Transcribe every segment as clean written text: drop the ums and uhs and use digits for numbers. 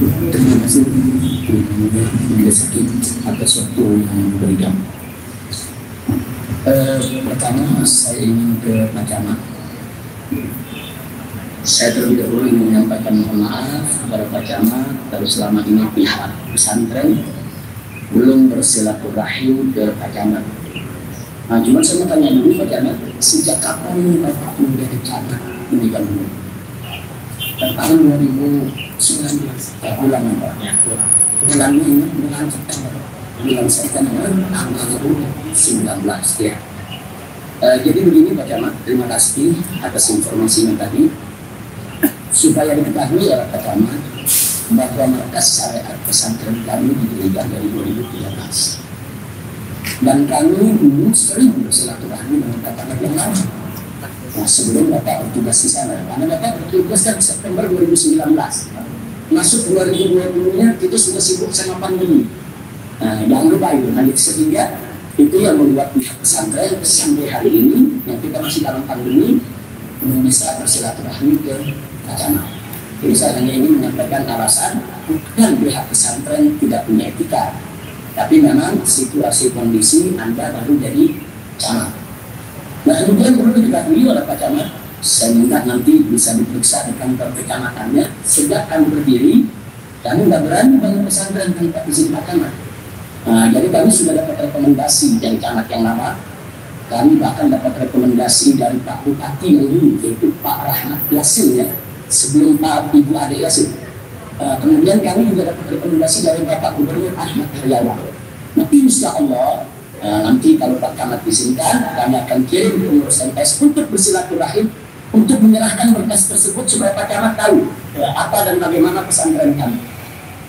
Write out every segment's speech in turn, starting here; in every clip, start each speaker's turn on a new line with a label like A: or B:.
A: Terima kasih Majelis Hakim atas waktu yang diberikan. Pertama saya ingin ke Pak Camat. Saya terlebih dahulu ingin menyampaikan mohon maaf kepada Pak Camat kalau selama ini pihak pesantren belum bersilaturahim ke Pak Camat. Nah, cuma saya mau tanya dulu Pak Camat, sejak kapan ini Bapak menjadi camat ini kan? Tahun 2019, bulan apa? Bulan ini, bulan September, bulan September tanggal 19 ya. Jadi begini Pak Camat, terima kasih atas informasinya tadi. Supaya diketahui ya Pak Camat, bahwa markas syariat pesantren kami didirikan dari 2013. Dan kami dulu sering bersilaturahmi dengan Bapak yang lama. Nah, sebelum Bapak bertugas di sana, karena Bapak bertugas kan September 2019. Masuk 2020-nya kita sudah sibuk sama pandemi. Nah, jangan lupa itu. Nah, sehingga itu yang membuat pihak pesantren sampai hari ini yang kita masih dalam pandemi belum bisa bersilaturahmi ke Pak Camat. Jadi saya hanya ingin menyampaikan alasan bukan pihak pesantren tidak punya etika, tapi memang situasi kondisi Anda baru jadi camat. Nah, kemudian perlu diketahui oleh Pak Camat, saya minta nanti bisa diperiksa di kantor kecamatannya. Sejak kami berdiri, kami nggak berani bangun pesantren tanpa izin Pak Camat. Nah, jadi kami sudah dapat rekomendasi dari camat yang lama. Kami bahkan dapat rekomendasi dari Pak Bupati yang dulu, yaitu Pak Rahmat Yasin ya, sebelum Pak Ibu Ade Yasin. Kemudian kami juga dapat rekomendasi dari Bapak Gubernur Ahmad Heriawan. Nah, insya Allah nanti kalau Pak Camat izinkan, kami akan kirim pengurus MPS untuk bersilaturahim, untuk menyerahkan berkas tersebut supaya Pak Camat tahu apa dan bagaimana pesantren kami.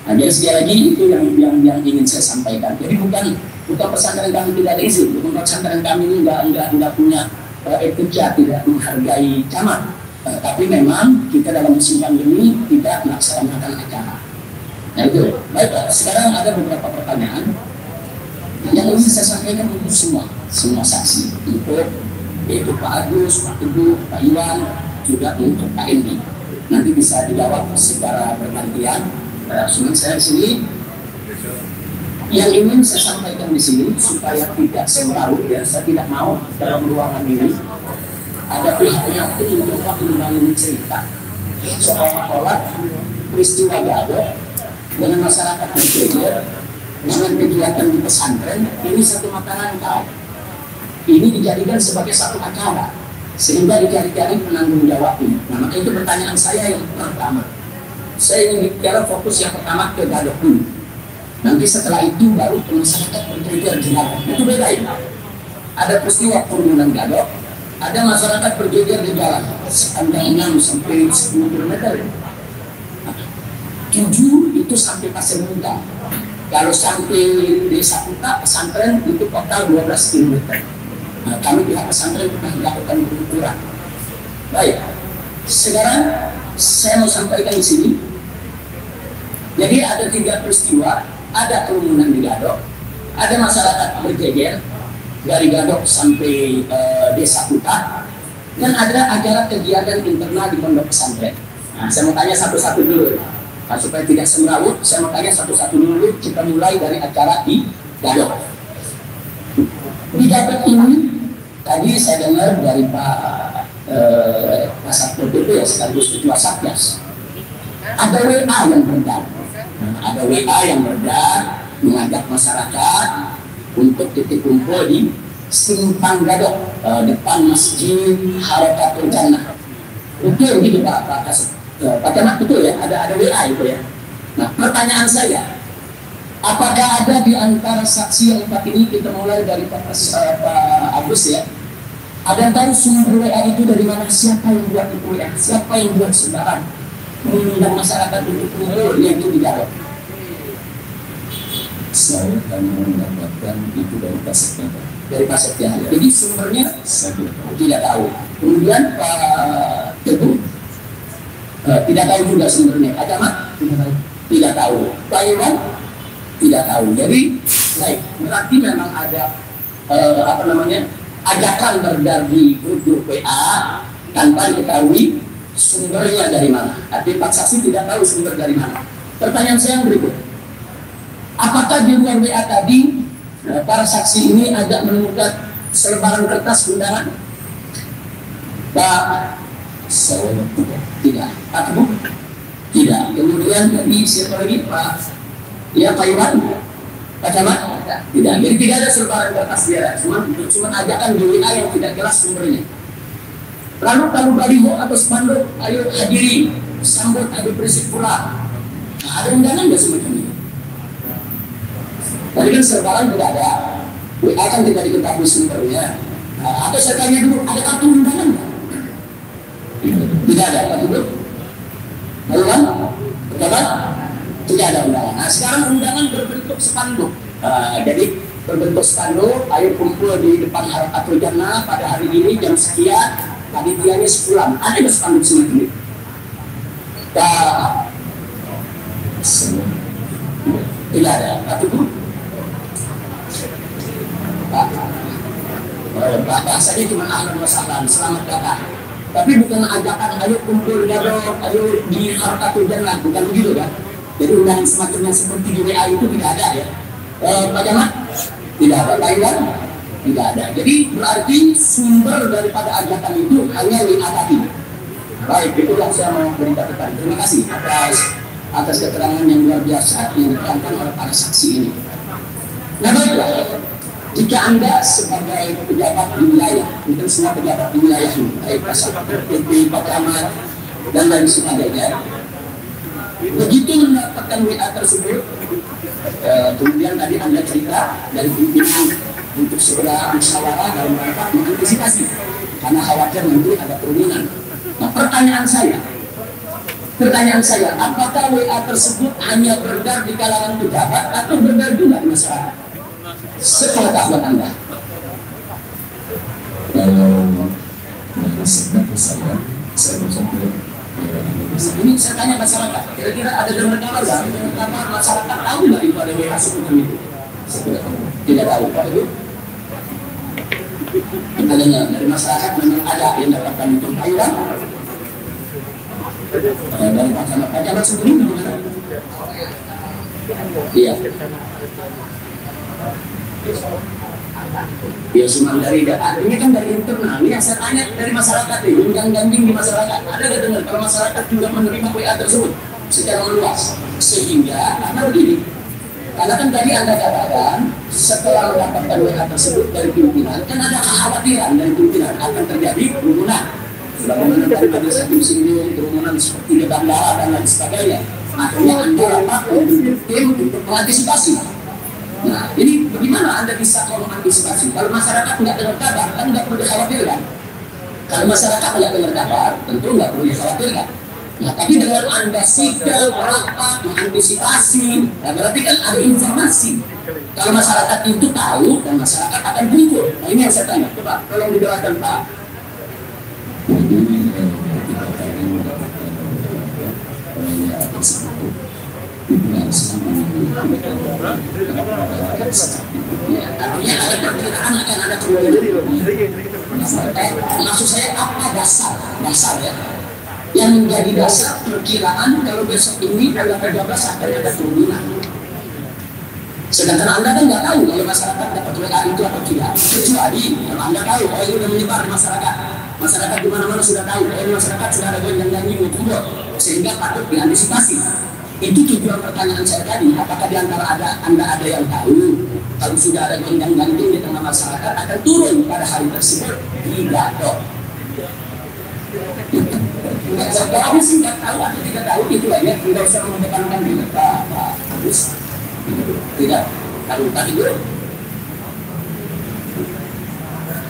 A: Nah, jadi sekali lagi itu yang ingin saya sampaikan. Jadi bukan pesantren kami tidak ada izin, bukan pesantren kami ini nggak punya etika, tidak menghargai camat. Tapi memang kita dalam musim pandemi tidak melaksanakan acara. Nah itu, baik Pak. Sekarang ada beberapa pertanyaan yang ingin saya sampaikan untuk semua saksi, untuk yaitu Pak Agus, Pak Teguh, Pak Iwan, juga untuk Pak Endi. Nanti bisa dijawab secara bergantian. Cuma saya di sini yang ingin saya sampaikan di sini supaya tidak semrawut ya, saya tidak mau dalam ruangan ini ada pihak yang mencoba membangun cerita seolah-olah peristiwa Gadok dengan masyarakat bergeser dengan kegiatan di pesantren ini satu makanan kau. Ini dijadikan sebagai satu acara sehingga dicari-cari penanggung jawabnya. Nah, maka itu pertanyaan saya yang pertama. Saya ingin bicara fokus yang pertama ke Gadok dulu. Nanti setelah itu baru ke masyarakat bergeser di Gadok. Itu beda ya. Ada peristiwa kerumunan Gadok, ada masyarakat berjejer di jalan sepanjang 6 sampai 10 km. 7 itu sampai Pasir Muda. Kalau sampai Desa Kuta, pesantren itu total 12 km. Nah, kami pihak pesantren pernah melakukan pengukuran. Baik, sekarang saya mau sampaikan di sini. Jadi ada 3 peristiwa, ada kerumunan di Gadok, ada masyarakat berjejer dari Gadok sampai Desa Kuta, dan ada acara kegiatan internal di pondok pesantren. Nah, saya mau tanya satu-satu dulu. Nah, supaya tidak semrawut, saya mau tanya satu-satu dulu. Kita mulai dari acara di Gadok. Di Gadok ini, tadi saya dengar dari Pak Satpol PP ya, sekaligus Ketua Satgas. Ada WA yang beredar. Ada WA yang beredar mengajak masyarakat untuk titik kumpul di Simpang Gadok, depan Masjid Harakatul Jannah. Betul gitu Pak Camat, betul ya? Ada WA itu ya. Nah, pertanyaan saya, apakah ada di antara saksi yang 4 ini, kita mulai dari Pak Agus ya, ada yang tahu sumber WA itu dari mana? Siapa yang buat itu WA? Siapa yang buat sebaran mengundang masyarakat untuk kumpul yaitu di Gadok? Saya akan mendapatkan itu dari Pak Sekda. Dari Pak Sekda. Jadi sumbernya saya tidak tahu. Kemudian Pak Teguh tidak tahu juga sumbernya. Pak Camat tidak tahu. Pak Iwan tidak tahu. Jadi baik, berarti memang ada ajakan beredar di grup WA tanpa diketahui sumbernya dari mana. Tapi Pak Saksi tidak tahu sumber dari mana. Pertanyaan saya yang berikut, apakah di ruang WA tadi para saksi ini agak menemukan selebaran kertas undangan? Pak, saya tidak. Pak Teguh? Tidak. Kemudian tadi siapa lagi? Pak, ya Pak Iwan? Pak Camat? Tidak. Jadi tidak ada selebaran kertas dia. Cuma ajakan di WA yang tidak jelas sumbernya. Lalu kalau baliho atau spanduk, ayo hadiri, sambut Habib Rizik pula. Nah, ada undangan nggak semacam ini? Tadi kan selebaran tidak ada. WA kan tidak diketahui sumbernya. Nah, atau saya tanya dulu, ada kartu undangan nggak? Tidak ada kartu dulu. Lalu kan? Betul? Tidak ada undangan. Nah, sekarang undangan berbentuk spanduk. Jadi berbentuk spanduk, ayo kumpul di depan Harakatul Jannah pada hari ini jam sekian, panitianya sepulang. Ada nggak spanduk semacam ini? Tidak ada. Kartu dulu. Bahasanya cuma ahlan wa sahlan, selamat datang. Tapi bukan ajakan ayo kumpul dado, ayo di Harakatul Jannah, bukan begitu kan? Jadi undangan semacamnya seperti di WA itu tidak ada ya. Pak Jamat? Tidak ada. Pak Iwan? Tidak ada. Jadi berarti sumber daripada ajakan itu hanya WA tadi. Baik, itulah saya mau beritahukan. Terima kasih atas keterangan yang luar biasa yang diterangkan oleh para saksi ini. Nah baiklah, jika Anda sebagai pejabat di wilayah, mungkin semua pejabat di wilayah ini, baik Kasat, PP, Pak Camat, dan lain sebagainya, begitu mendapatkan WA tersebut, kemudian tadi Anda cerita dari pimpinan untuk segera musyawarah dalam rangka mengantisipasi, karena khawatir nanti ada kerumunan. Nah pertanyaan saya, apakah WA tersebut hanya beredar di kalangan pejabat atau beredar juga di masyarakat? Sepengetahuan Anda. Ini saya tanya masyarakat, kira-kira ada dengar kabar nggak? Masyarakat tahu nggak itu ada WA seperti itu? Tidak tahu Pak Ibu. Kita dengar dari masyarakat memang ada yang dapatkan itu. Ayo dari Pak Camat sendiri gimana? Iya. Ya cuma dari data, ini kan dari internal. Ini yang saya tanya dari masyarakat ini, undang-undang di masyarakat. Ada nggak dengar kalau masyarakat juga menerima WA tersebut secara meluas? Sehingga karena begini, karena kan tadi Anda katakan setelah mendapatkan WA tersebut dari pimpinan, kan ada kekhawatiran dari pimpinan akan terjadi kerumunan. Sudah mengenai pada satu singgung kerumunan seperti di bandara dan lain sebagainya. Akhirnya Anda rapat untuk tim untuk mengantisipasi. Nah, ini bagaimana Anda bisa mengantisipasi? Kalau masyarakat nggak dengar kabar, kan nggak perlu dikhawatirkan. Kalau masyarakat nggak dengar kabar, tentu nggak perlu dikhawatirkan. Nah, tapi dengan Anda sidang, rapat, mengantisipasi, nah berarti kan ada informasi. Kalau masyarakat itu tahu, dan masyarakat akan kumpul. Nah, ini yang saya tanya. Coba, tolong dijelaskan Pak. Artinya ada perkiraan akan ada kerumunan. Maksud saya apa dasar ya yang menjadi dasar perkiraan kalau besok ini tanggal 13 akan ada kerumunan. Sedangkan Anda kan nggak tahu kalau masyarakat dapat WA itu atau tidak. Kecuali kalau Anda tahu kalau itu sudah menyebar di masyarakat di mana-mana sudah tahu kalau masyarakat sudah ada gonjang-ganjing kumpul sehingga patut diantisipasi. Itu tujuan pertanyaan saya tadi. Apakah di antara Anda ada yang tahu kalau sudah ada gonjang-ganjing di tengah masyarakat akan turun pada hari tersebut? Tidak dong. Kalau sih nggak tahu atau tidak tahu itu aja, tidak usah mengedepankan diri Pak Agus. Tidak tahu tadi dulu.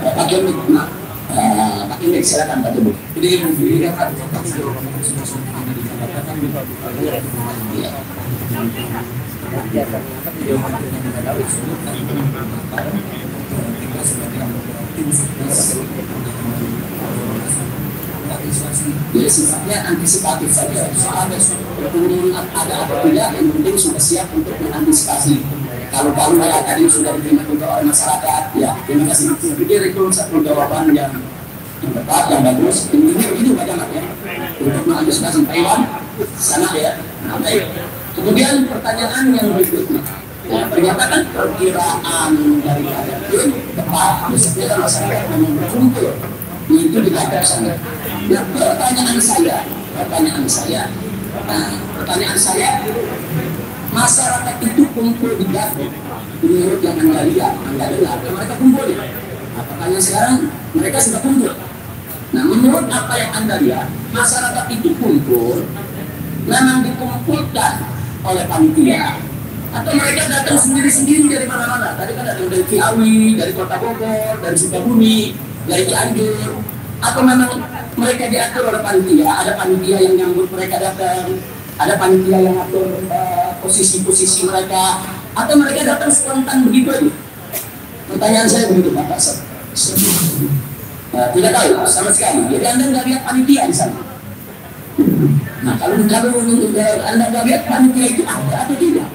A: Pak Kemik, Pak Kemik silakan Pak Teguh. Jadi yang ada jadi sifatnya antisipatif saja. Soal kerumunan ada atau tidak, yang penting sudah siap untuk mengantisipasi. Kalau kayak tadi sudah diterima juga oleh masyarakat, ya terima kasih. Saya pikir itu satu jawaban yang tepat, yang bagus. Intinya begitu Pak Camat ya, untuk mengantisipasi Taiwan sana ya. Nah, baik. Kemudian pertanyaan yang berikutnya, nah, ternyata kan perkiraan dari tim tepat, biasanya kan masyarakat memang berkumpul itu di daerah sana. Nah, pertanyaan saya, masyarakat itu kumpul di Gadok menurut yang Anda lihat, Anda dengar, mereka kumpul. Nah, pertanyaan sekarang, mereka sudah kumpul. Nah, menurut apa yang Anda lihat, masyarakat itu kumpul memang dikumpulkan oleh panitia atau mereka datang sendiri-sendiri dari mana-mana. Tadi kan ada dari Ciawi, dari Kota Bogor, dari Sukabumi, dari Cianjur, atau memang mereka diatur oleh panitia. Ada panitia yang nyambut mereka datang, ada panitia yang atur posisi-posisi mereka, atau mereka datang spontan begitu aja. Pertanyaan saya begitu Pak Kasar. Tidak tahu sama sekali. Jadi Anda nggak lihat panitia di sana. Nah, kalau Anda nggak lihat panitia itu ada atau tidak?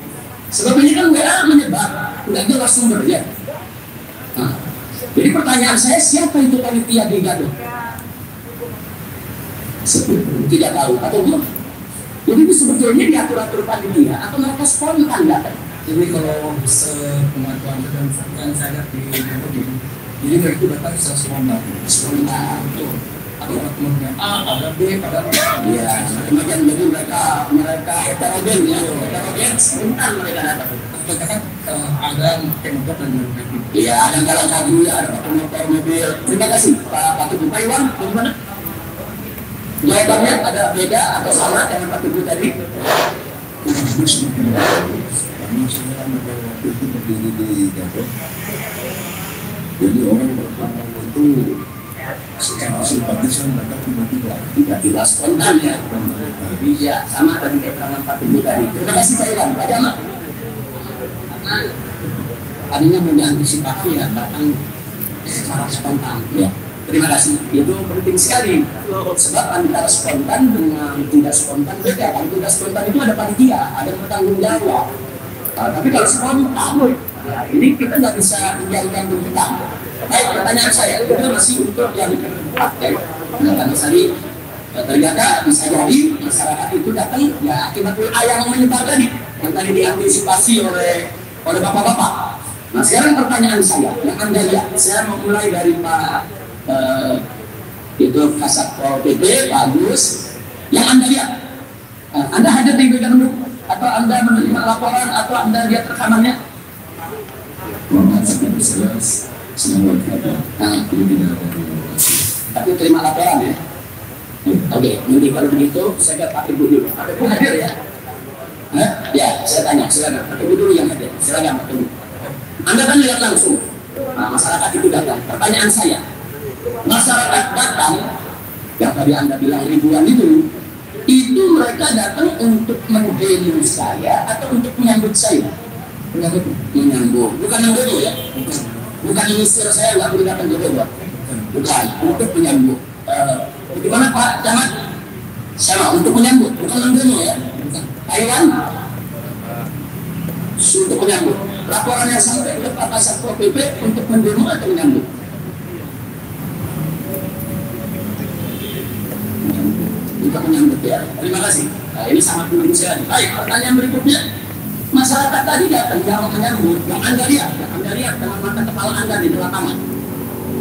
A: Sebab ini kan WA menyebar, nggak jelas sumbernya. Nah, jadi pertanyaan saya, siapa itu panitia di Gadok? Tidak tahu atau belum? Jadi itu sebetulnya diatur-atur panitia atau mereka spontan datang?
B: Jadi kalau sepengetahuan dan saya di Gadok ini, jadi mereka datang secara spontan. Ada temannya A, ada B, ada B.
A: Ya, kemudian jadi mereka heterogen ya, heterogen spontan mereka datang.
B: Mereka kan ada motor dan mobil.
A: Iya, ada kalau tadi ada pakai motor mobil. Terima kasih Pak Tugu. Pak Iwan, bagaimana? Jawabannya ada beda atau sama dengan Pak Tugu tadi?
B: Karena saya ada waktu itu berdiri di Gadok. Jadi orang pertama itu secara simpatisan mereka
A: tiba-tiba spontan ya. Iya, sama tadi keterangan Pak Tugu tadi. Terima kasih Pak Iwan. Pak Jamal. Tadinya mau diantisipasi ya, datang secara spontan. Ya. Terima kasih. Itu penting sekali. Sebab antara spontan dengan tidak spontan beda. Kalau tidak spontan itu ada panitia, ada bertanggung jawab. Tapi kalau spontan, ya, ini kita nggak bisa menjadikan tuntutan. Baik, pertanyaan saya itu masih untuk yang kedua. Nah, misalnya ternyata bisa jadi masyarakat itu datang ya akibat WA yang menyebar tadi, yang tadi diantisipasi oleh bapak-bapak. Nah, sekarang pertanyaan saya yang Anda lihat, saya memulai dari Pak itu Kasat Pol PP, Pak Agus, yang Anda lihat. Anda hadir di Gadok atau Anda menerima laporan atau Anda lihat rekamannya? Tapi terima laporan ya. Oke, nanti kalau begitu saya ke Pak Ibu dulu. Pak Ibu hadir ya? Ya, saya tanya, silakan. Pak Ibu dulu yang hadir. Silakan Pak Ibu. Anda kan lihat langsung. Nah, masyarakat itu datang. Pertanyaan saya, masyarakat datang yang tadi Anda bilang ribuan itu mereka datang untuk mendemo saya atau untuk menyambut saya? Menyambut, bukan mendemo ya? Bukan mengusir saya, nggak boleh datang juga, bukan, untuk menyambut. Bagaimana Pak Camat? Sama, untuk menyambut, bukan mendemo ya? Taiwan untuk menyambut. Laporan yang sampai ke Pak Kasat Pol PP untuk mendemo atau menyambut? Untuk menyambut ya. Terima kasih. Nah, ini sangat penting sekali. Baik, pertanyaan berikutnya. Masyarakat tadi datang yang menyambut, yang Anda lihat dengan mata kepala Anda di lapangan.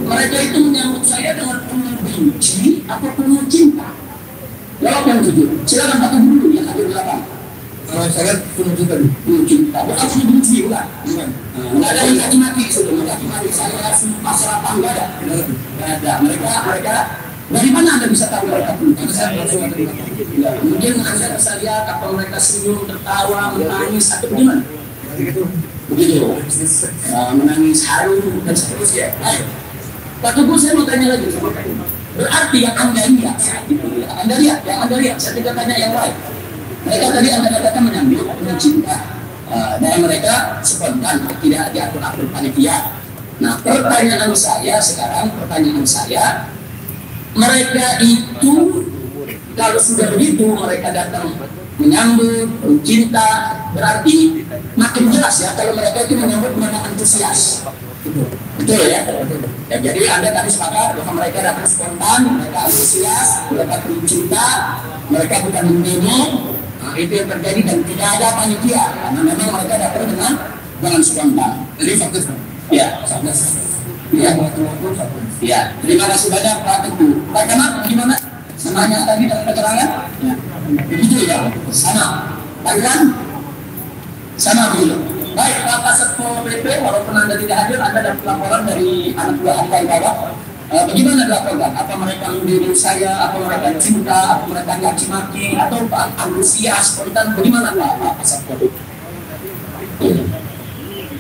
A: Mereka itu menyambut saya dengan penuh benci atau penuh cinta. Jawab yang jujur. Silakan Pak Tugu dulu yang hadir di lapangan.
B: Saya penuh cinta.
A: Penuh cinta. Bukan penuh benci, bukan. Nggak ada yang mati sudah mati. Saya sumpah serapah nggak ada. Nggak ada. Mereka dari mana Anda bisa tahu mereka penuh? Karena saya langsung ada di ya, mungkin Anda bisa lihat apa mereka senyum, tertawa, menangis atau bagaimana? Begitu. Menangis haru dan seterusnya. Pak Tugu, saya mau tanya lagi sama Pak Tugu. Berarti yang Anda lihat saat itu, yang Anda lihat, saya tidak tanya yang lain. Mereka tadi Anda katakan menyambut, mencinta, dan mereka spontan, tidak diatur-atur panitia. Nah, pertanyaan saya, mereka itu kalau sudah begitu mereka datang menyambut, mencinta, berarti makin jelas ya kalau mereka itu menyambut dengan antusias. Betul ya? Ya, jadi Anda tadi sepakat bahwa mereka datang spontan, mereka antusias, mereka mencinta, mereka bukan mendemo, Nah, itu yang terjadi dan tidak ada panitia karena memang mereka datang dengan spontan. Jadi fokus. Ya, ya, ya. Terima kasih banyak Pak Teguh. Pak Camat, gimana? Semuanya tadi dalam keterangan? Ya. Begitu ya, sama. Pak Iwan? Sama begitu. Baik, Pak Kasatpol PP, walaupun Anda tidak hadir, Anda dapat laporan dari anak buah Anda yang bawah. Bagaimana dilaporkan? Apa mereka mendiri saya, apa mereka cinta, apa mereka caci maki, atau antusias, spontan? Bagaimana Pak Kasatpol?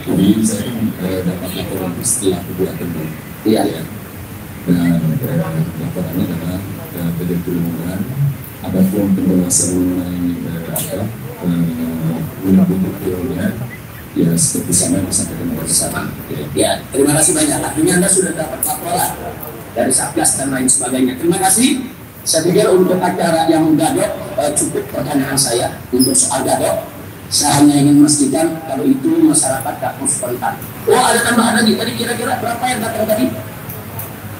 C: Jadi saya dapat laporan setelah kedua temuan.
A: Iya.
C: Dan laporannya adalah terjadi pelanggaran. Adapun penjelasan mengenai bentuk teorinya, ya seperti sama yang disampaikan oleh
A: sama. Ya, terima kasih banyak. Akhirnya Anda sudah dapat laporan dari Satgas dan lain sebagainya. Terima kasih. Saya pikir untuk acara yang gadok cukup pertanyaan saya untuk soal gadok. Saya hanya ingin memastikan kalau itu masyarakat tak spontan. Oh, ada tambahan lagi. Tadi kira-kira berapa yang datang tadi?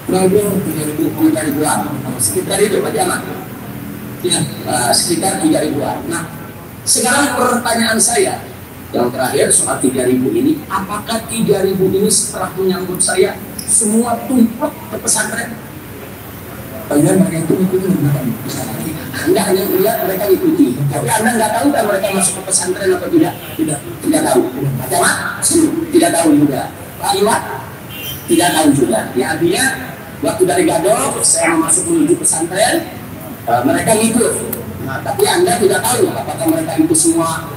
A: Kurang lebih 3.000 ribuan. Sekitar itu Pak Jamat. Ya, sekitar 3.000-an. Nah, sekarang pertanyaan saya yang terakhir soal 3.000 ini, apakah 3.000 ini setelah menyambut saya semua tumpuk ke pesantren? Padahal mereka itu ikuti Anda hanya melihat mereka ikuti, tapi Anda nggak tahu kan mereka masuk ke pesantren atau tidak? Tidak tahu. Pak Camat? Tidak tahu juga. Pak Iwan? Tidak tahu juga. Ya, artinya waktu dari Gadok saya masuk menuju pesantren, mereka ngikut. Nah, tapi Anda tidak tahu apakah mereka itu semua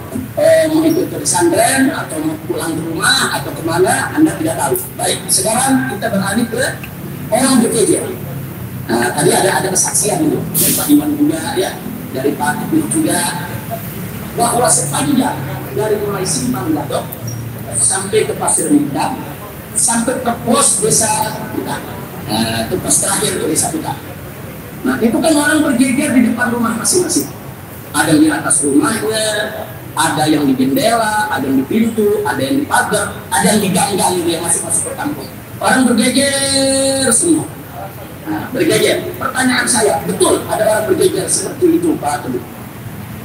A: mau ikut ke pesantren atau mau pulang ke rumah atau kemana, Anda tidak tahu. Baik, sekarang kita beralih ke orang berkejar. Nah, tadi ada kesaksian itu dari Pak Iwan juga, ya, dari Pak Teguh juga, bahwa sepanjang dari mulai Simpang Gadok sampai ke Pasir Mingga, sampai ke pos desa Buta, itu pos terakhir ke desa Buta. Nah, itu kan orang berjejer di depan rumah masing-masing. Ada yang di atas rumahnya, ada yang di jendela, ada yang di pintu, ada yang di pagar, ada yang di gang-gang yang masuk-masuk ke kampung. Orang berjejer semua. Nah, berjejer. Pertanyaan saya, betul ada orang berjejer seperti itu Pak Teguh?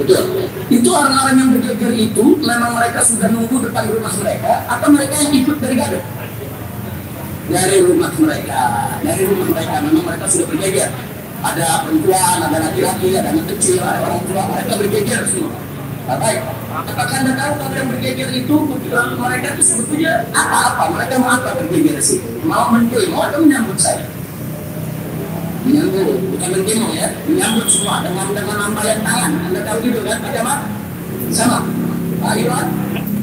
A: Betul. Itu orang-orang yang berjejer itu memang mereka sudah nunggu depan rumah mereka atau mereka yang ikut dari Gadok? Dari rumah mereka. Dari rumah mereka memang mereka sudah berjejer. Ada perempuan, ada laki-laki, ada anak kecil, ada orang tua, mereka berjejer semua. Nah, baik. Apakah Anda tahu kalau yang berjejer itu mereka itu sebetulnya apa-apa? Mereka mau apa berjejer sih? Mau mendemo atau menyambut saya? Menyambut, bukan mendemo ya, menyambut semua dengan lambaian tangan. Anda tahu gitu kan, Pak Camat? Sama. Pak Iwan?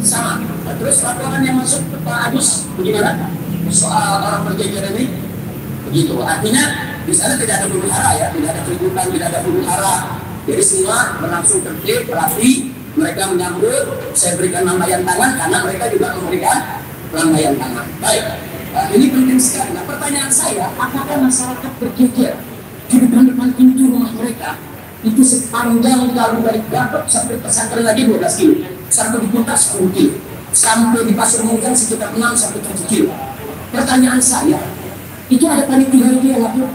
A: Sama. Nah, terus laporan yang masuk ke Pak Agus bagaimana? Soal orang berjejer ini? Begitu. Artinya di sana tidak ada huru hara ya, tidak ada keributan, tidak ada huru hara. Jadi semua berlangsung tertib, rapi. Mereka menyambut, saya berikan lambaian tangan karena mereka juga memberikan lambaian tangan. Baik. Ini penting sekali. Nah, pertanyaan saya, apakah masyarakat berjejer di depan pintu rumah mereka itu sepanjang kalau dari Gadok sampai pesantren lagi 12 kilo, sampai di Kuta 10 kilo, sampai di Pasir Munggan sekitar 6 sampai 7 kilo. Pertanyaan saya, itu ada panitia yang ngatur?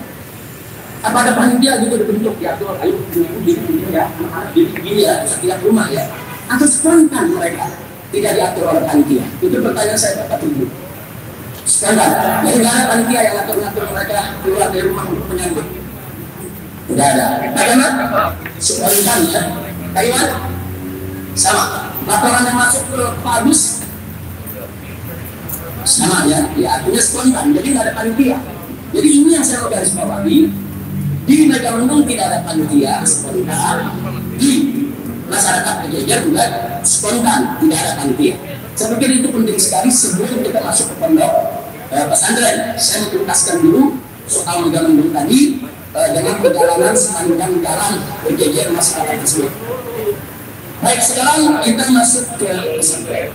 A: Apa ada panitia juga dibentuk ya? Ayo gini ya, gini ya, setiap rumah ya. Atau spontan mereka tidak diatur oleh panitia? Itu pertanyaan saya Pak Teguh. Spontan. Jadi nggak ada panitia yang ngatur mereka keluar dari rumah untuk menyambut. Tidak ada. Bagaimana? Spontan ya. Taiwan sama. Laporan yang masuk ke Pak Agus sama ya. Ya artinya spontan. Jadi nggak ada panitia. Jadi ini yang saya mau garis bawahi. Di Megamendung tidak ada panitia spontan. Di masyarakat berjejer juga spontan, tidak ada panitia. Saya pikir itu penting sekali sebelum kita masuk ke pondok pesantren. Saya menuntaskan dulu soal Megamendung tadi dengan perjalanan sepanjang jalan berjejer masyarakat tersebut. Baik, sekarang kita masuk ke pesantren.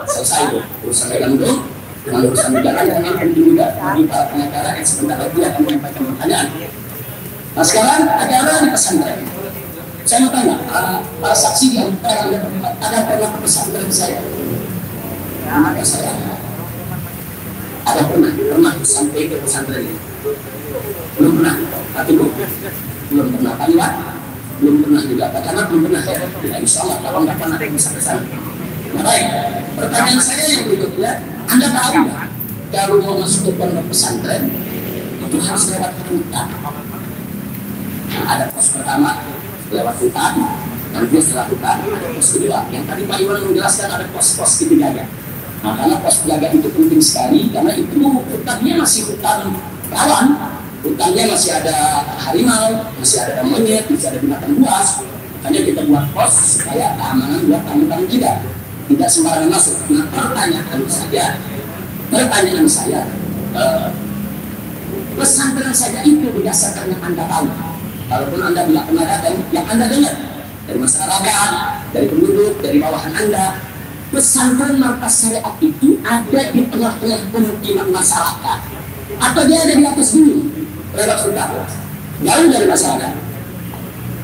A: Selesai itu urusan Megamendung. Dengan urusan jalan dengan penting juga bagi para pengacara yang sebentar lagi akan menyampaikan pertanyaan. Nah, sekarang acara di pesantren. Saya mau tanya, para saksi di antara ada pernah ke pesantren saya? Ada saya. Ada pernah sampai ke pesantren ini? Belum pernah, tapi belum pernah. Pak Iwan? belum pernah juga, karena belum pernah ya. Ya insya Allah kalau nggak pernah bisa ke sana. Nah, baik, pertanyaan saya yang berikutnya, Anda tahu nggak kalau mau masuk ke pondok pesantren itu harus lewat hutan. Nah, ada pos pertama lewat hutan, nanti setelah hutan ada pos kedua. Yang tadi Pak Iwan menjelaskan ada pos-pos penjaga. Nah, karena pos penjaga itu penting sekali karena itu hutannya masih hutan rawan, hutannya masih ada harimau, masih ada monyet, masih ada binatang buas. Makanya kita buat pos supaya keamanan buat tamu-tamu kita tidak sembarangan masuk. Nah, pertanyaan saya, pesantren saja itu berdasarkan yang Anda tahu. Kalaupun Anda tidak pernah datang, yang Anda dengar dari masyarakat, dari penduduk, dari bawahan Anda, pesantren markas syariat itu ada di tengah-tengah pemukiman masyarakat, atau dia ada di atas gunung, lewat hutan, jauh dari masyarakat.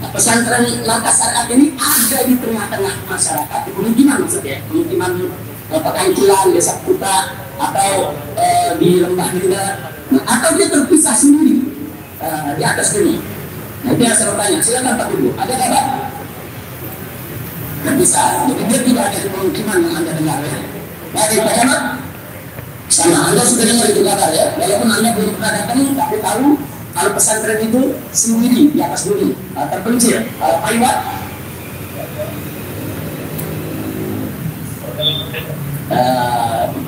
A: Nah, pesantren markas syariat ini ada di tengah-tengah masyarakat, di pemukiman maksudnya, pemukiman perkantoran, desa kota, atau di lembah juga, nah, atau dia terpisah sendiri di atas gunung. Nah, itu yang saya bertanya, silakan Pak Ibu, ada nggak? Terpisah, jadi dia tidak ada di pemukiman yang Anda dengar ya. Baik, Pak Camat, sama Anda sudah dengar itu kabar ya, walaupun Anda belum pernah datang, tapi tahu kalau pesantren itu sendiri di atas gunung, terpencil. Pak Iwan,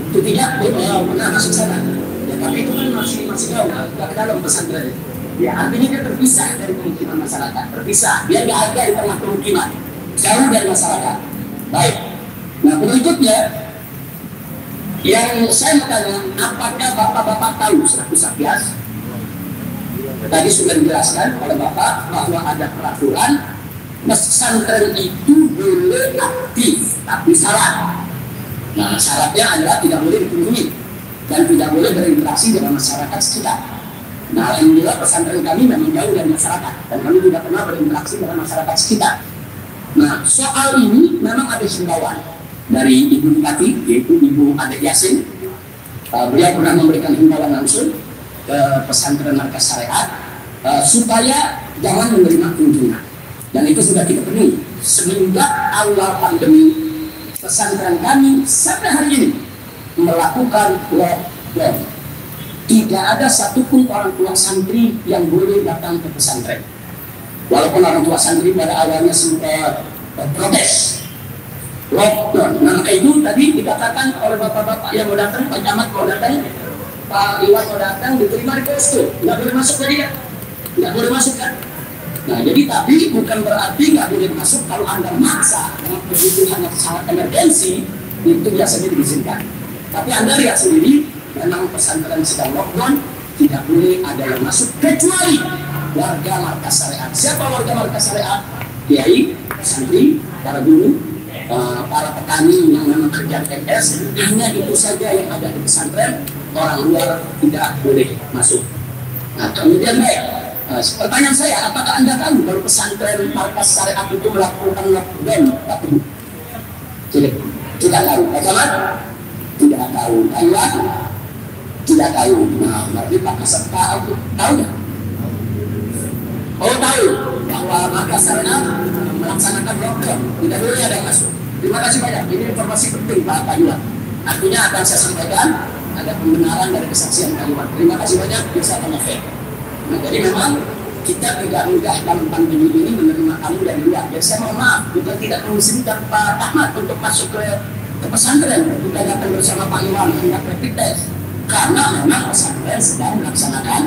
A: itu tidak pernah masuk sana ya, tapi itu kan masih jauh ke dalam pesantren ya, artinya dia terpisah dari pemukiman masyarakat, terpisah, dia nggak ada di tengah pemukiman, jauh dari masyarakat. Baik, nah berikutnya yang saya mau tanya, apakah bapak-bapak tahu selaku Satgas, tadi sudah dijelaskan oleh bapak bahwa ada peraturan pesantren itu boleh aktif tapi syarat. Nah, syaratnya adalah tidak boleh dikunjungi dan tidak boleh berinteraksi dengan masyarakat sekitar. Nah, alhamdulillah pesantren kami memang jauh dari masyarakat dan kami tidak pernah berinteraksi dengan masyarakat sekitar. Nah, soal ini memang ada himbauan dari Ibu Bupati, yaitu Ibu Ade Yasin. Beliau pernah memberikan himbauan langsung ke pesantren markas syariat supaya jangan menerima kunjungan. Dan itu sudah kita penuhi semenjak awal pandemi. Pesantren kami sampai hari ini melakukan lockdown. Tidak ada satupun orang tua santri yang boleh datang ke pesantren. Walaupun orang tua santri pada awalnya sempat protes lockdown. Nah, maka itu tadi dikatakan oleh bapak-bapak yang mau datang, Pak Camat mau datang, Pak Iwan mau datang, diterima di posko, nggak boleh masuk tadi kan? Nggak boleh masuk kan? Nah, jadi tapi bukan berarti nggak boleh masuk kalau Anda maksa karena kebutuhan yang sangat emergensi itu biasanya diizinkan. Tapi Anda lihat sendiri, memang pesantren sedang lockdown, tidak boleh ada yang masuk kecuali warga markas syariat. Siapa warga markas syariat? Kiai, santri, para guru, para petani yang memang kerja PNS, hanya itu saja yang ada di pesantren. Orang luar tidak boleh masuk. Nah, kemudian pertanyaan saya, apakah Anda tahu kalau pesantren markas syariat itu melakukan lockdown? Tidak tahu. Bagaimana? Tidak tahu. Taiwan? Tidak tahu. Nah, berarti Pak Kasat tahu nggak? Oh, tahu bahwa markas syariat melaksanakan lockdown. Tidak boleh ada yang masuk. Terima kasih banyak. Ini informasi penting Pak Iwan. Artinya akan saya sampaikan ada pembenaran dari kesaksian Pak Iwan. Terima kasih banyak. Bisa tanya fair. Nah, jadi memang kita tidak mudah dalam pandemi ini menerima tamu dari luar. Jadi saya mohon maaf, kita tidak mengizinkan Pak Ahmad untuk masuk ke pesantren. Kita datang bersama Pak Iwan hendak rapid test karena memang pesantren sedang melaksanakan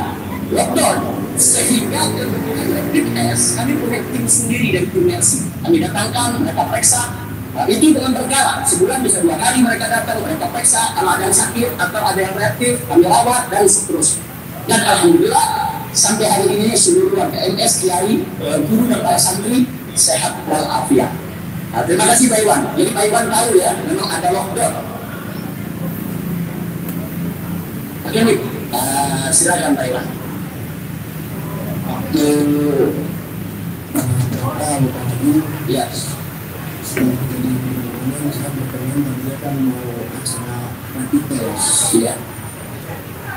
A: lockdown. Sehingga kebutuhan rapid test kami punya tim sendiri dari tim Mercy. Kami datangkan, mereka periksa. Nah, itu dengan berkala, sebulan bisa 2 kali mereka datang, mereka periksa. Kalau ada yang sakit atau ada yang reaktif, kami rawat dan seterusnya. Dan alhamdulillah sampai hari ini seluruh warga MS, kiai, guru dan para santri sehat walafiat. Nah, terima kasih Pak Iwan. Jadi Pak Iwan tahu ya, memang ada lockdown. Oke nih, silakan Pak Iwan. Ya.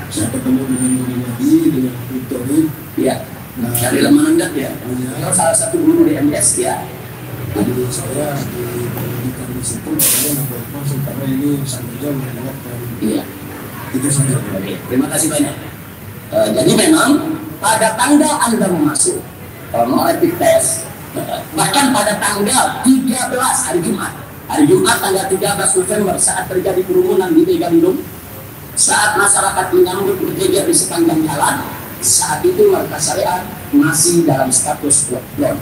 A: Saya ketemu dengan Nabi, dengan Victory, ya. Dari Lemanendak ya. Kalau salah satu guru di MTS ya.
B: Jadi saya diberikan di situ kemudian membuat konsul karena ini sampai jauh menjawabkan.
A: Iya.
B: Itu saja.
A: Oke, terima kasih banyak. Jadi memang pada tanggal Anda mau masuk, kalau mau rapid test, bahkan pada tanggal 13 hari Jumat tanggal 13 November saat terjadi kerumunan di Megamendung, saat masyarakat menyambut berjejer di sepanjang jalan, saat itu Markas Syariah masih dalam status lockdown.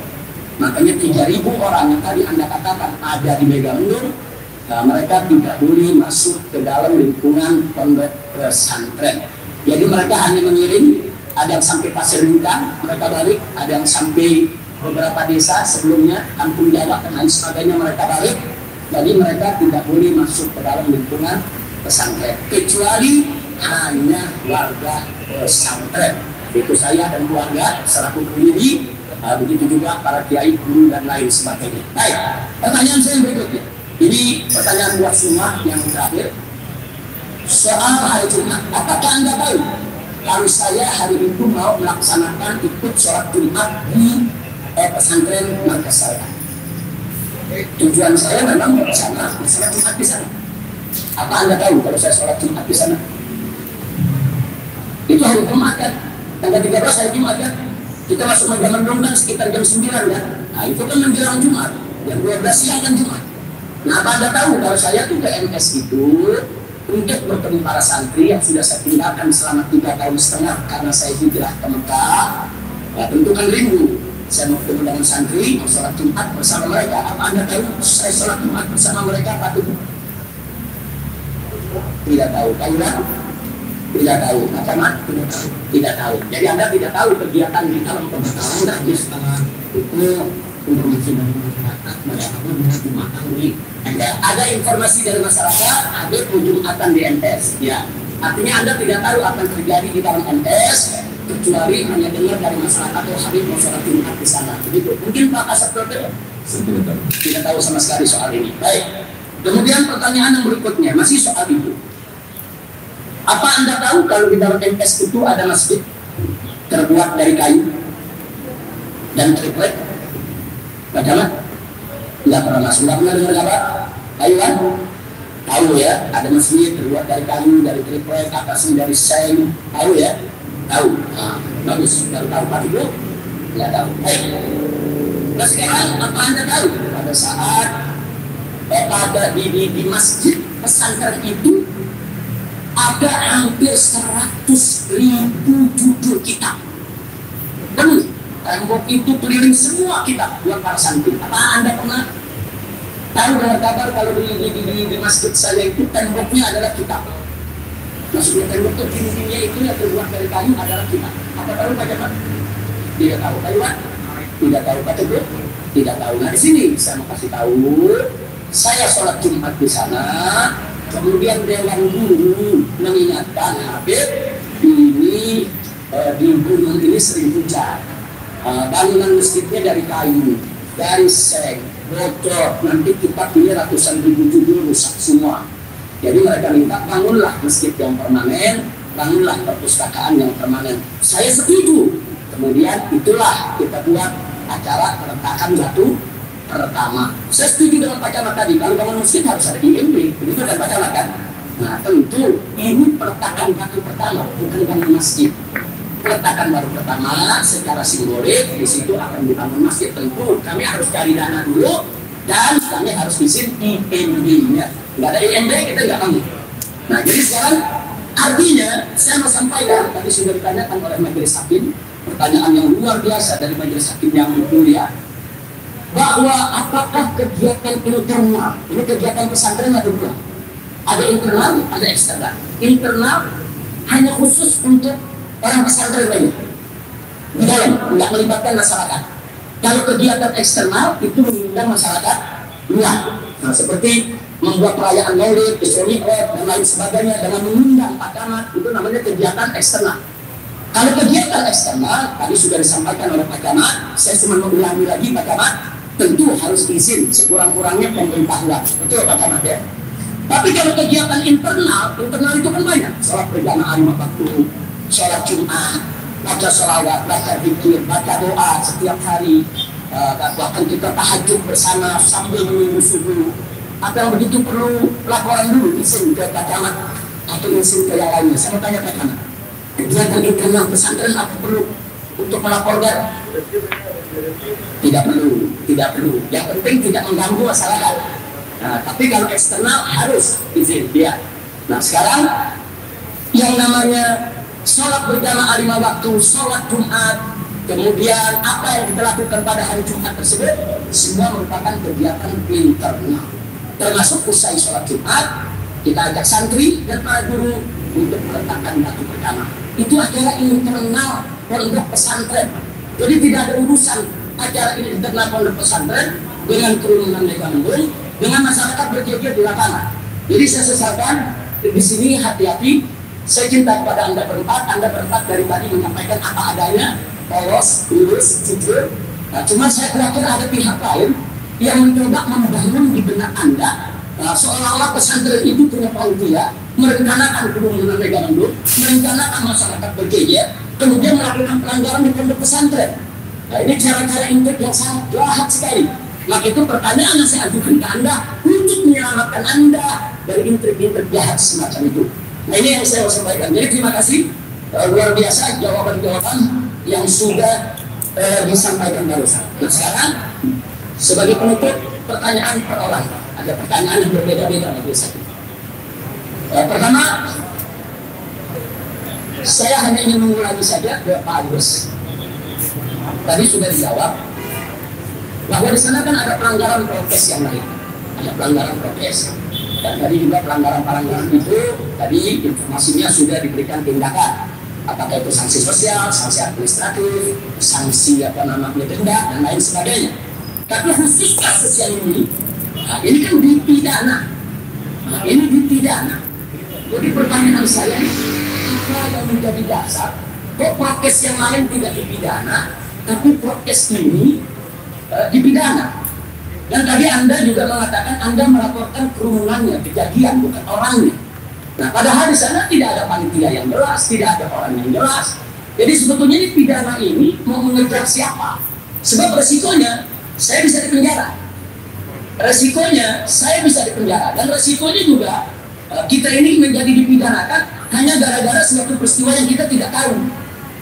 A: Makanya 3.000 orang yang tadi Anda katakan ada di Megamendung, mereka tidak boleh masuk ke dalam lingkungan pondok pesantren. Jadi mereka hanya mengirim, ada yang sampai Pasir Bintang, mereka balik, ada yang sampai beberapa desa sebelumnya, Kampung Jawa dan lain sebagainya, mereka balik. Jadi mereka tidak boleh masuk ke dalam lingkungan pesantren, kecuali hanya warga pesantren. Itu saya dan keluarga selaku pendiri, begitu juga para kiai, guru dan lain sebagainya. Baik, pertanyaan saya yang berikutnya. Ini pertanyaan buat semua yang terakhir. Soal hari Jumat, apakah Anda tahu kalau saya hari itu mau melaksanakan ikut sholat Jumat di pesantren Markas Syariah? Tujuan saya memang ke sana, sholat Jumat di sana. Apa Anda tahu kalau saya sholat Jumat di sana? Itu hari Jumat kan? Tanggal 13 hari Jumat kan? Kita masuk Megamendung kan sekitar jam 9 kan? Nah itu kan menjelang Jumat, jam 12 siang kan Jumat. Nah apa Anda tahu kalau saya tuh ke MS itu untuk bertemu para santri yang sudah saya tinggalkan selama 3,5 tahun karena saya hijrah ke Mekah. Ya tentu kan rindu saya mau bertemu dengan santri, mau sholat Jumat bersama mereka. Apa Anda tahu saya sholat Jumat bersama mereka apa itu? Tidak tahu. Tahu kan? Tidak tahu. Macam tidak tahu. Jadi Anda tidak tahu kegiatan di dalam pembatalan gratis itu informasi dari masyarakat, mereka dengan Jumatan ini. Ada informasi dari masyarakat, ada Jumatan di MTS. Ya, artinya Anda tidak tahu apa yang terjadi di dalam MTS, kecuali hanya dengar dari masyarakat atau Habib mau sholat Jumat di sana. Begitu. Mungkin Pak Kasat tidak tahu sama sekali soal ini. Baik. Kemudian pertanyaan yang berikutnya masih soal itu. Apa Anda tahu kalau di dalam MTS itu ada masjid terbuat dari kayu dan triplek? Bagaimana? Tidak pernah masuk, tidak pernah dengar apa? Kayu kan? Tahu ya, ada masjid terbuat dari kayu, dari triplek, atasnya dari seng. Tahu ya? Tahu. Nah, bagus. Baru tahu Pak Ibu? Tidak tahu. Baik. Nah sekarang apa Anda tahu? Pada saat di masjid pesantren itu ada hampir 100.000 judul kitab. Penuh. Tembok itu keliling semua kitab buat para santri. Apa Anda pernah tahu dengar kabar kalau di masjid saya itu temboknya adalah kitab? Maksudnya tembok itu dindingnya itu yang terbuat dari kayu adalah kitab. Apa tahu Pak Jabat? Tidak tahu. Tahu Pak? Tidak tahu Pak Jabat? Tidak tahu. Nah di sini saya mau kasih tahu. Saya sholat Jumat di sana. Kemudian dewan guru mengingatkan Habib ini di gunung ini sering hujan. Bangunan masjidnya dari kayu, dari seng, bocor, nanti kitab ini ratusan ribu judul rusak semua. Jadi mereka minta bangunlah masjid yang permanen, bangunlah perpustakaan yang permanen. Saya setuju. Kemudian itulah kita buat acara peletakan batu pertama. Saya setuju dengan Pak Camat tadi, kalau bangun masjid harus ada IMB, begitu kan Pak Camat kan? Nah tentu ini peletakan batu pertama, bukan bangun masjid. Peletakan baru pertama secara simbolik, di situ akan dibangun masjid. Tentu kami harus cari dana dulu dan kami harus izin IMB-nya. Nggak ada IMB kita nggak bangun. Nah jadi sekarang artinya saya mau sampaikan tadi sudah ditanyakan oleh Majelis Hakim, pertanyaan yang luar biasa dari Majelis Hakim yang mulia, bahwa apakah kegiatan internal ini kegiatan pesantren atau bukan? Ada internal, ada eksternal. Internal hanya khusus untuk orang pesantren lain di dalam, tidak melibatkan masyarakat. Kalau kegiatan eksternal itu mengundang masyarakat luar, nah, seperti membuat perayaan Maulid, Isra Mi'raj dan lain sebagainya dengan mengundang Pak Camat, itu namanya kegiatan eksternal. Kalau kegiatan eksternal tadi sudah disampaikan oleh Pak Camat, saya cuma mengulangi lagi Pak Camat, tentu harus izin sekurang-kurangnya pemberitahuan, betul Pak Camat ya. Tapi kalau kegiatan internal itu kan banyak, sholat berjamaah 5 waktu, sholat Jumat, baca sholawat, baca zikir, baca doa setiap hari, bahkan kita tahajud bersama sambil menunggu subuh. Apa yang begitu perlu laporan dulu izin ke Pak Camat atau izin ke yang lainnya? Saya mau tanya Pak Camat, kegiatan internal pesantren apa perlu untuk melaporkan? Tidak perlu, tidak perlu. Yang penting tidak mengganggu masyarakat. Nah, tapi kalau eksternal harus izin dia. Nah sekarang yang namanya sholat berjamaah 5 waktu, sholat Jumat, kemudian apa yang kita lakukan pada hari Jumat tersebut, semua merupakan kegiatan internal. Termasuk usai sholat Jumat, kita ajak santri dan para guru untuk meletakkan batu pertama. Itu acara internal pondok pesantren. Jadi tidak ada urusan acara ini internal pondok pesantren dengan kerumunan Megamendung, dengan masyarakat berjejer di lapangan. Jadi saya sesalkan di sini, hati-hati. Saya cinta kepada Anda berempat dari tadi menyampaikan apa adanya, polos, lurus, jujur. Nah, cuma saya khawatir ada pihak lain yang mencoba membangun di benak Anda seolah-olah pesantren itu punya panitia, merencanakan kerumunan Megamendung, merencanakan masyarakat berjejer, kemudian melakukan pelanggaran di pondok pesantren. Nah, ini cara-cara intrik yang sangat jahat sekali. Maka itu pertanyaan yang saya ajukan ke Anda untuk menyelamatkan Anda dari intrik-intrik jahat semacam itu. Nah, ini yang saya mau sampaikan. Jadi terima kasih luar biasa jawaban-jawaban yang sudah disampaikan barusan. Nah, sekarang sebagai penutup, pertanyaan per orang. Ada pertanyaan yang berbeda-beda bagi saya. Pertama, saya hanya ingin mengulangi saja ke Pak Agus. Tadi sudah dijawab bahwa di sana kan ada pelanggaran prokes yang lain, ada pelanggaran prokes, dan tadi juga pelanggaran itu tadi informasinya sudah diberikan tindakan, apakah itu sanksi sosial, sanksi administratif, sanksi denda dan lain sebagainya. Tapi khusus kasus yang ini, nah ini kan dipidana, ini dipidana. Jadi pertanyaan saya, apa yang menjadi dasar kok prokes yang lain tidak dipidana, tapi prokes ini dipidana? Dan tadi Anda juga mengatakan Anda melaporkan kerumunannya, kejadian, bukan orangnya. Nah, padahal di sana tidak ada panitia yang jelas, tidak ada orang yang jelas. Jadi sebetulnya ini pidana ini mau mengejar siapa? Sebab resikonya saya bisa dipenjara. Resikonya saya bisa dipenjara, dan resikonya juga kita ini menjadi dipidanakan hanya gara-gara suatu peristiwa yang kita tidak tahu.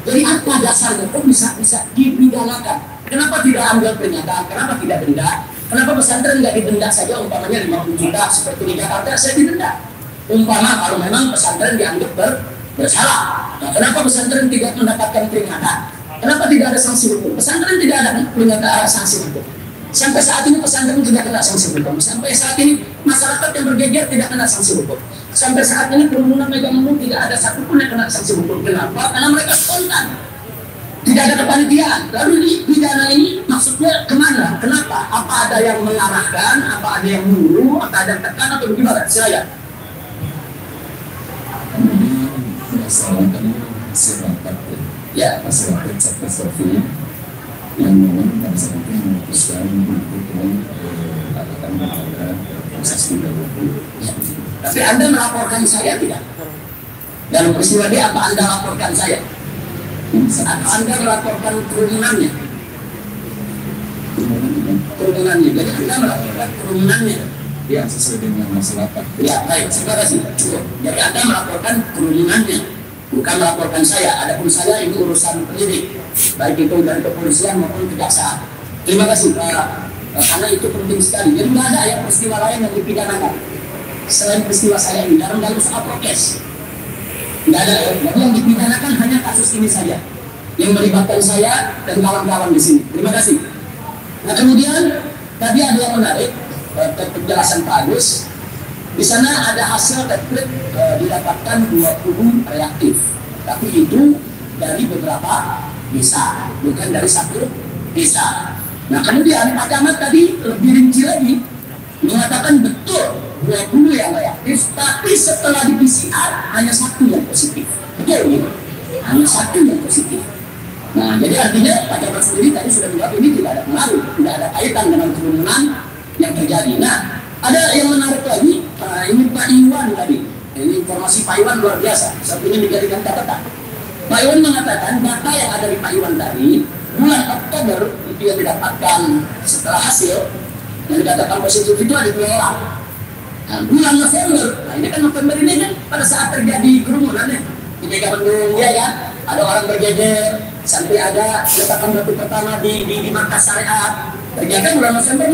A: Jadi apa dasarnya kok bisa dipidanakan? Kenapa tidak ambil pernyataan? Kenapa tidak denda? Kenapa pesantren nggak didenda saja umpamanya 50 juta seperti di Jakarta? Saya didenda. Umpama kalau memang pesantren dianggap bersalah. Nah, kenapa pesantren tidak mendapatkan peringatan? Kenapa tidak ada sanksi hukum? Pesantren tidak ada peringatan sanksi hukum. Sampai saat ini pesantren tidak kena sanksi hukum. Sampai saat ini masyarakat yang berjejer tidak kena sanksi hukum. Sampai saat ini kerumunan Megamendung tidak ada satupun yang kena sanksi hukum. Kenapa? Karena mereka spontan. Tidak ada kepanitiaan. Lalu di pidana ini maksudnya kemana? Kenapa? Apa ada yang mengarahkan? Apa ada yang menyuruh? Apa ada yang tekan atau bagaimana? Saya.
C: Berdasarkan masyarakat,
A: Ya,
C: masyarakat Sabta Sofi yang memang pada saat itu memutuskan untuk melakukan kepada proses tindakan.
A: tapi Anda melaporkan saya tidak? Dalam peristiwa dia apa Anda laporkan saya? Atau Anda melaporkan kerumunan? Jadi Anda melaporkan kerumunan
C: Ya, sesuai dengan masyarakat.
A: Ya, baik, terima kasih. Jadi Anda melaporkan kerumunan, bukan melaporkan saya. Adapun saya ini urusan penyidik, baik itu dari kepolisian maupun kejaksaan. Terima kasih karena itu penting sekali. Jadi tidak ada yang peristiwa lain yang dipidanakan selain peristiwa saya ini dalam soal prokes. Tidak ada. Jadi yang dipidanakan hanya kasus ini saja yang melibatkan saya dan kawan-kawan di sini. Terima kasih. Nah, kemudian tadi ada yang menarik penjelasan Pak Agus. Di sana ada hasil teknik didapatkan 20 reaktif, tapi itu dari beberapa desa, bukan dari satu desa. Nah, kemudian Pak Camat tadi lebih rinci lagi mengatakan betul 20 yang reaktif, tapi setelah di PCR hanya 1 yang positif. Betul ini, hanya 1 yang positif. Nah, jadi artinya Pak Camat sendiri tadi sudah menjawab ini tidak ada pengaruh, tidak ada kaitan dengan kerumunan yang terjadi. Nah, ada yang menarik lagi, ini Pak Iwan tadi. Ini informasi Pak Iwan luar biasa, sepertinya dijadikan catatan. Pak Iwan mengatakan data yang ada di Pak Iwan tadi, bulan Oktober itu yang didapatkan setelah hasil yang dikatakan positif itu ada 2 orang. Nah, bulan November, nah ini kan November ini kan pada saat terjadi kerumunan ya, di Megamendung ya kan, ada orang berjejer sampai ada ledakan batu pertama di markas syariat. Ternyata bulan November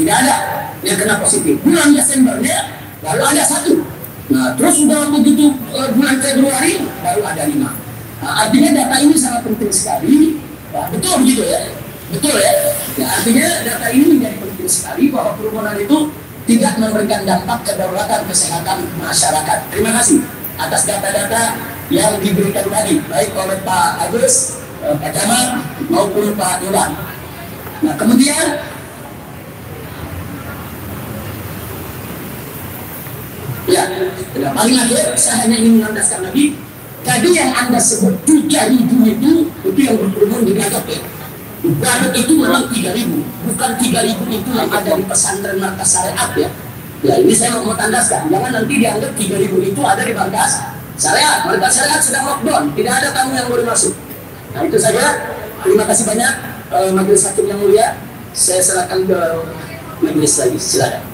A: tidak ada yang kena positif. Bulan Desembernya baru ada 1. Nah, terus sudah begitu bulan Februari baru ada 5. Nah, artinya data ini sangat penting sekali. Nah, betul begitu ya? Betul ya? Ya, artinya data ini menjadi penting sekali bahwa kerumunan itu tidak memberikan dampak kedaulatan kesehatan masyarakat. Terima kasih atas data-data yang diberikan tadi, baik oleh Pak Agus, Pak Camat, maupun Pak Iwan. Nah, kemudian ya, paling akhir saya hanya ingin menandaskan lagi. Tadi yang Anda sebut 3.000 itu yang berkerumun di Garut ya. Garut itu memang 3.000, bukan 3.000 itu yang ada di pesantren markas syariat ya. Ya ini saya mau tandaskan, jangan nanti dianggap 3.000 itu ada di markas syariat. Markas syariat sedang lockdown, tidak ada tamu yang boleh masuk. Nah itu saja. Terima kasih banyak majelis hakim yang mulia. Saya serahkan ke majelis lagi, silakan.